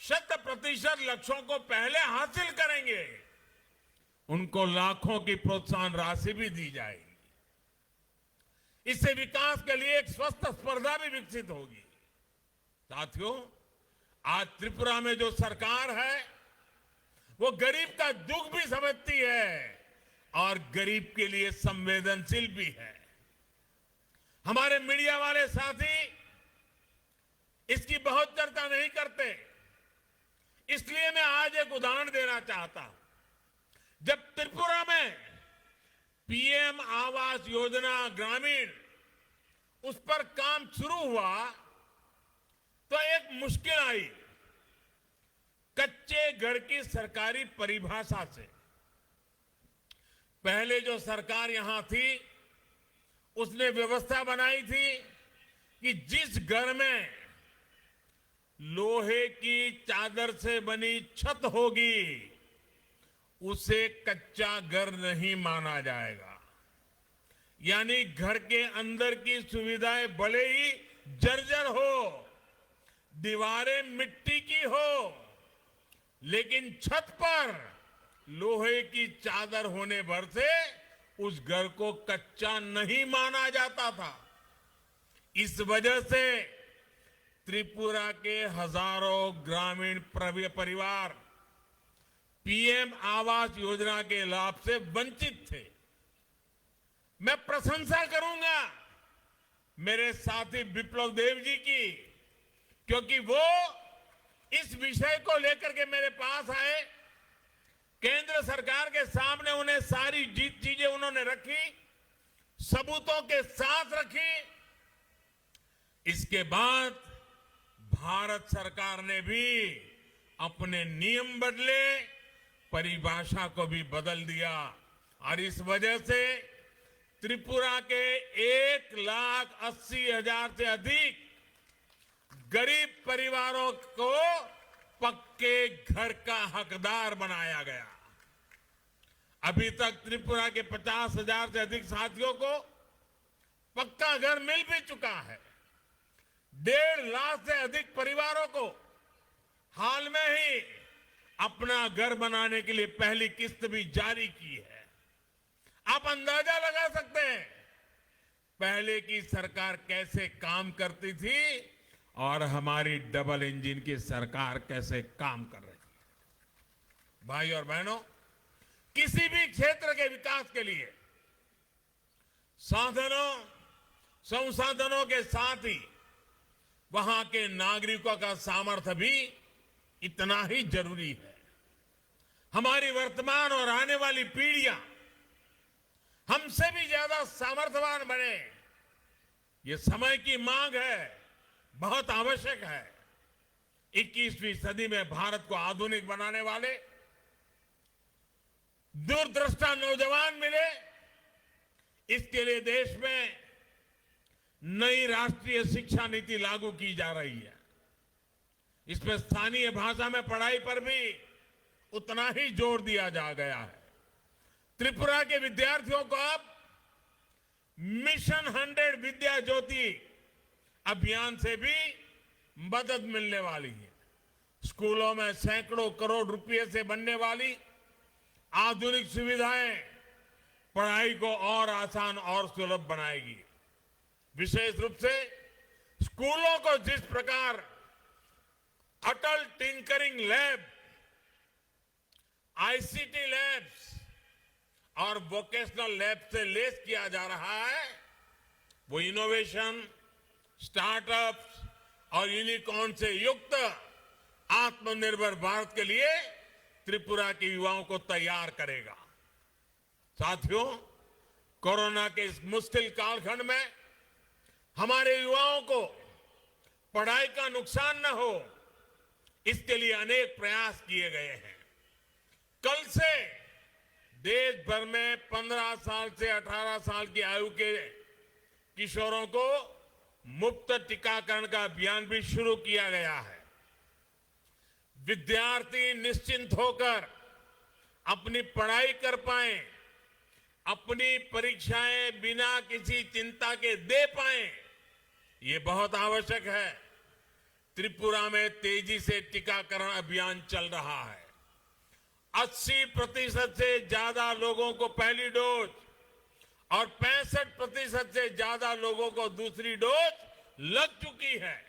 Speaker 7: 100% लक्ष्यों को पहले हासिल करेंगे, उनको लाखों की प्रोत्साहन राशि भी दी जाएगी। इससे विकास के लिए एक स्वस्थ स्पर्धा भी विकसित होगी। साथियों, आज त्रिपुरा में जो सरकार है वो गरीब का दुख भी समझती है और गरीब के लिए संवेदनशील भी है। हमारे मीडिया वाले साथी इसकी बहुत चर्चा नहीं करते, इसलिए मैं आज एक उदाहरण देना चाहता हूं। जब त्रिपुरा में पीएम आवास योजना ग्रामीण उस पर काम शुरू हुआ तो एक मुश्किल आई। कच्चे घर की सरकारी परिभाषा से पहले जो सरकार यहां थी उसने व्यवस्था बनाई थी कि जिस घर में लोहे की चादर से बनी छत होगी उसे कच्चा घर नहीं माना जाएगा। यानी घर के अंदर की सुविधाएं भले ही जर्जर हो, दीवारें मिट्टी की हो, लेकिन छत पर लोहे की चादर होने भर से उस घर को कच्चा नहीं माना जाता था। इस वजह से त्रिपुरा के हजारों ग्रामीण परिवार पीएम आवास योजना के लाभ से वंचित थे। मैं प्रशंसा करूंगा मेरे साथी विप्लव देव जी की, क्योंकि वो इस विषय को लेकर के मेरे पास आए। केंद्र सरकार के सामने उन्हें सारी चीजें उन्होंने रखी, सबूतों के साथ रखी। इसके बाद भारत सरकार ने भी अपने नियम बदले, परिभाषा को भी बदल दिया और इस वजह से त्रिपुरा के 1,80,000 से अधिक गरीब परिवारों को पक्के घर का हकदार बनाया गया। अभी तक त्रिपुरा के 50,000 से अधिक साथियों को पक्का घर मिल भी चुका है। 1.5 लाख से अधिक परिवारों को हाल में ही अपना घर बनाने के लिए पहली किस्त भी जारी की है। आप अंदाजा लगा सकते हैं पहले की सरकार कैसे काम करती थी और हमारी डबल इंजन की सरकार कैसे काम कर रही है। भाई और बहनों, किसी भी क्षेत्र के विकास के लिए साधनों संसाधनों के साथ ही वहां के नागरिकों का सामर्थ्य भी इतना ही जरूरी है। हमारी वर्तमान और आने वाली पीढ़ियां हमसे भी ज्यादा सामर्थ्यवान बने, ये समय की मांग है, बहुत आवश्यक है। 21वीं सदी में भारत को आधुनिक बनाने वाले दूरदृष्टा नौजवान मिले, इसके लिए देश में नई राष्ट्रीय शिक्षा नीति लागू की जा रही है। इसमें स्थानीय भाषा में पढ़ाई पर भी उतना ही जोर दिया जा गया है। त्रिपुरा के विद्यार्थियों को अब मिशन 100 विद्या ज्योति अभियान से भी मदद मिलने वाली है। स्कूलों में सैकड़ों करोड़ रुपए से बनने वाली आधुनिक सुविधाएं पढ़ाई को और आसान और सुलभ बनाएगी। विशेष रूप से स्कूलों को जिस प्रकार अटल टिंकरिंग लैब, आईसीटी लैब्स और वोकेशनल लैब से लेस किया जा रहा है, वो इनोवेशन, स्टार्टअप्स और यूनिकॉर्न से युक्त आत्मनिर्भर भारत के लिए त्रिपुरा के युवाओं को तैयार करेगा। साथियों, कोरोना के इस मुश्किल कालखंड में हमारे युवाओं को पढ़ाई का नुकसान न हो, इसके लिए अनेक प्रयास किए गए हैं। कल से देश भर में 15 साल से 18 साल की आयु के किशोरों को मुफ्त टीकाकरण का अभियान भी शुरू किया गया है। विद्यार्थी निश्चिंत होकर अपनी पढ़ाई कर पाए, अपनी परीक्षाएं बिना किसी चिंता के दे पाए, ये बहुत आवश्यक है। त्रिपुरा में तेजी से टीकाकरण अभियान चल रहा है। 80% से ज्यादा लोगों को पहली डोज और 65% से ज्यादा लोगों को दूसरी डोज लग चुकी है।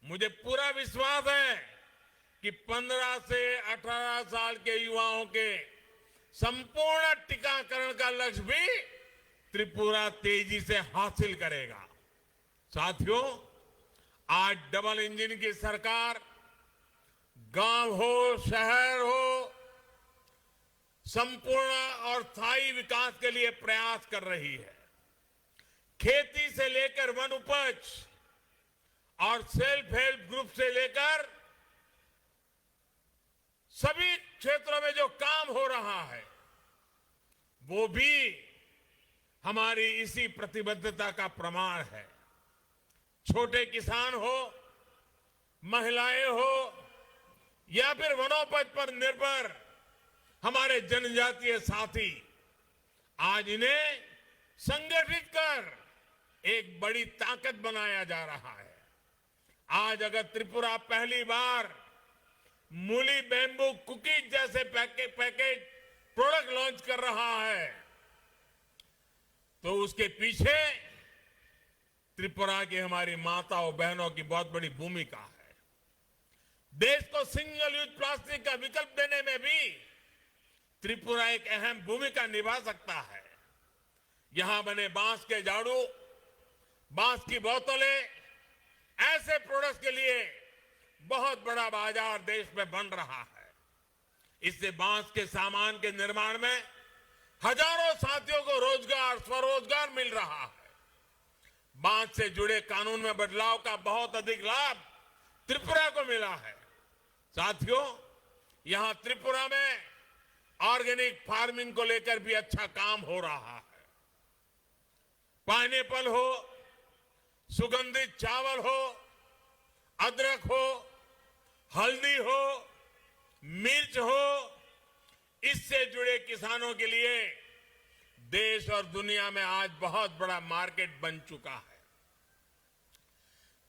Speaker 7: मुझे पूरा विश्वास है कि 15 से 18 साल के युवाओं के संपूर्ण टीकाकरण का लक्ष्य भी त्रिपुरा तेजी से हासिल करेगा। साथियों, आज डबल इंजन की सरकार गांव हो, शहर हो, संपूर्ण और स्थायी विकास के लिए प्रयास कर रही है। खेती से लेकर वन उपज और सेल्फ हेल्प ग्रुप से लेकर सभी क्षेत्रों में जो काम हो रहा है, वो भी हमारी इसी प्रतिबद्धता का प्रमाण है। छोटे किसान हो, महिलाएं हो या फिर वनोपज पर निर्भर हमारे जनजातीय साथी, आज इन्हें संगठित कर एक बड़ी ताकत बनाया जा रहा है। आज अगर त्रिपुरा पहली बार मूली बैम्बू कुकीज जैसे पैकेज प्रोडक्ट लॉन्च कर रहा है, तो उसके पीछे त्रिपुरा की हमारी माताओं बहनों की बहुत बड़ी भूमिका है। देश को सिंगल यूज प्लास्टिक का विकल्प देने में भी त्रिपुरा एक अहम भूमिका निभा सकता है। यहां बने बांस के झाड़ू, बांस की बोतलें, ऐसे प्रोडक्ट्स के लिए बहुत बड़ा बाजार देश में बन रहा है। इससे बांस के सामान के निर्माण में हजारों साथियों को रोजगार, स्वरोजगार मिल रहा है। बांस से जुड़े कानून में बदलाव का बहुत अधिक लाभ त्रिपुरा को मिला है। साथियों, यहां त्रिपुरा में ऑर्गेनिक फार्मिंग को लेकर भी अच्छा काम हो रहा है। पाइनएप्पल हो, सुगंधित चावल हो, अदरक हो, हल्दी हो, मिर्च हो, इससे जुड़े किसानों के लिए देश और दुनिया में आज बहुत बड़ा मार्केट बन चुका है।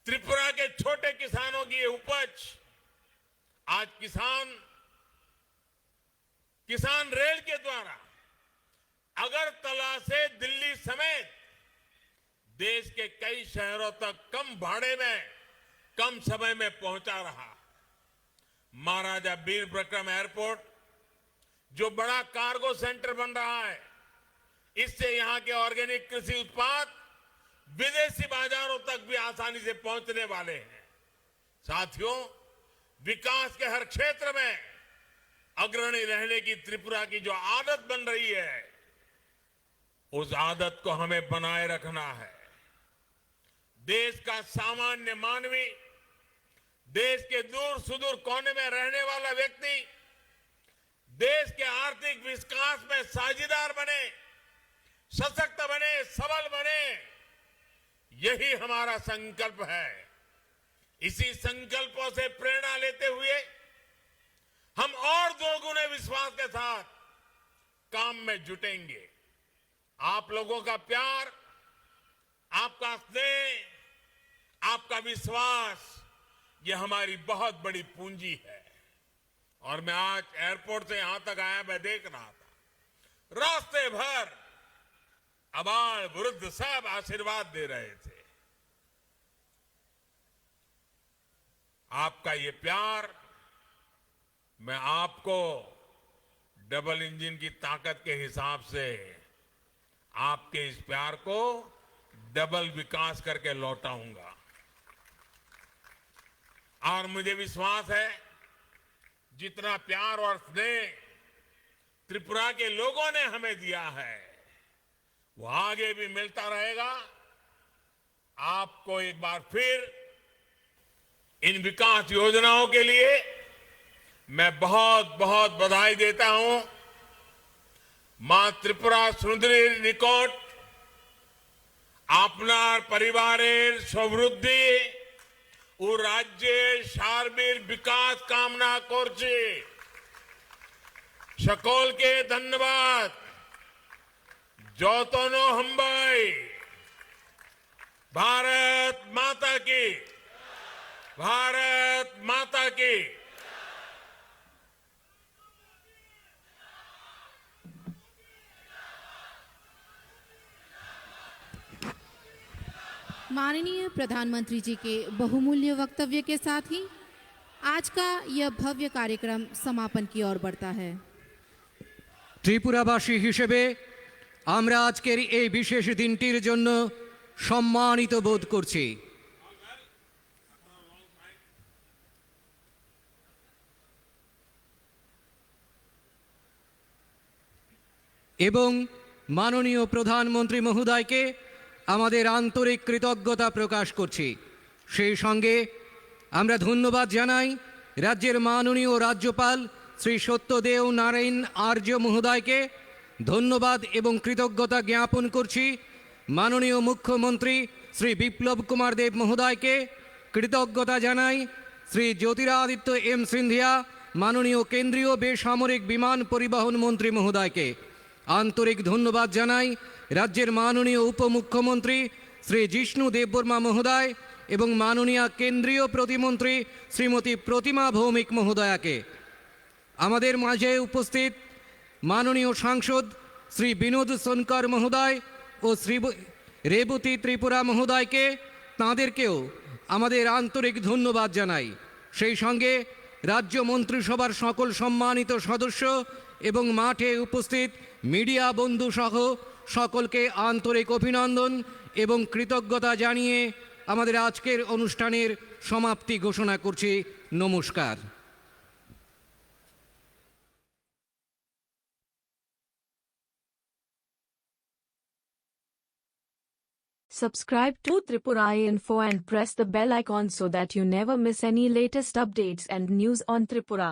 Speaker 7: त्रिपुरा के छोटे किसानों की ये उपज आज किसान रेल के द्वारा अगरतला से दिल्ली समेत देश के कई शहरों तक कम भाड़े में, कम समय में पहुंचा रहा। महाराजा वीर विक्रम एयरपोर्ट जो बड़ा कार्गो सेंटर बन रहा है, इससे यहां के ऑर्गेनिक कृषि उत्पाद विदेशी बाजारों तक भी आसानी से पहुंचने वाले हैं। साथियों, विकास के हर क्षेत्र में अग्रणी रहने की त्रिपुरा की जो आदत बन रही है, उस आदत को हमें बनाए रखना है। देश का सामान्य मानवी, देश के दूर सुदूर कोने में रहने वाला व्यक्ति देश के आर्थिक विकास में साझीदार बने, सशक्त बने, सबल बने, यही हमारा संकल्प है। इसी संकल्पों से प्रेरणा लेते हुए हम और दोगुने विश्वास के साथ काम में जुटेंगे। आप लोगों का प्यार, आपका स्नेह, आपका विश्वास, ये हमारी बहुत बड़ी पूंजी है। और मैं आज एयरपोर्ट से यहां तक आया, मैं देख रहा था रास्ते भर अबाल वृद्ध सब आशीर्वाद दे रहे थे। आपका ये प्यार मैं आपको डबल इंजन की ताकत के हिसाब से आपके इस प्यार को डबल विकास करके लौटाऊंगा। और मुझे विश्वास है जितना प्यार और स्नेह त्रिपुरा के लोगों ने हमें दिया है, वो आगे भी मिलता रहेगा। आपको एक बार फिर इन विकास योजनाओं के लिए मैं बहुत बहुत बधाई देता हूं। मां त्रिपुरा सुंदरी निकट आपनार परिवारेर समृद्धि ও রাজ্যের সার্বিক বিকাশ কামনা করছি। সকলকে ধন্যবাদ। যতন হম্বাই। भारत माता की, भारत माता की।
Speaker 1: माननीय प्रधानमंत्री जी के बहुमूल्य वक्तव्य के साथ ही आज का यह भव्य कार्यक्रम समापन की ओर बढ़ता है।
Speaker 2: ত্রিপুরাবাসী হিসেবে আমরা আজকের এই বিশেষ দিনটির জন্য সম্মানিত বোধ করছি। এবং মাননীয় প্রধানমন্ত্রী মহোদয়কে আমাদের আন্তরিক কৃতজ্ঞতা প্রকাশ করছি। সেই সঙ্গে আমরা ধন্যবাদ জানাই রাজ্যের মাননীয় রাজ্যপাল শ্রী সত্যদেও নারায়ণ আর্য মহোদয়কে, ধন্যবাদ এবং কৃতজ্ঞতা জ্ঞাপন করছি মাননীয় মুখ্যমন্ত্রী শ্রী বিপ্লব কুমার দেব মহোদয়কে। কৃতজ্ঞতা জানাই শ্রী জ্যোতিরাদিত্য এম সিন্ধিয়া মাননীয় কেন্দ্রীয় বেসামরিক বিমান পরিবহন মন্ত্রী মহোদয়কে। আন্তরিক ধন্যবাদ জানাই রাজ্যের মাননীয় উপমুখ্যমন্ত্রী শ্রী জিষ্ণু দেববর্মা মহোদয় এবং মাননীয় কেন্দ্রীয় প্রতিমন্ত্রী শ্রীমতী প্রতিমা ভৌমিক মহোদয়াকে। আমাদের মাঝে উপস্থিত মাননীয় সাংসদ শ্রী বিনোদ সোনকর মহোদয় ও শ্রী রেবতী ত্রিপুরা মহোদয়কে, তাঁদেরকেও আমাদের আন্তরিক ধন্যবাদ জানাই। সেই সঙ্গে রাজ্য মন্ত্রিসভার সকল সম্মানিত সদস্য এবং মাঠে উপস্থিত মিডিয়া বন্ধু সহ সকলকে আন্তরিক অভিনন্দন এবং কৃতজ্ঞতা জানিয়ে আমাদের আজকের অনুষ্ঠানের সমাপ্তি ঘোষণা করছি। নমস্কার।
Speaker 10: Subscribe to Tripura Info and press the bell icon so that you never miss any latest updates and news on Tripura.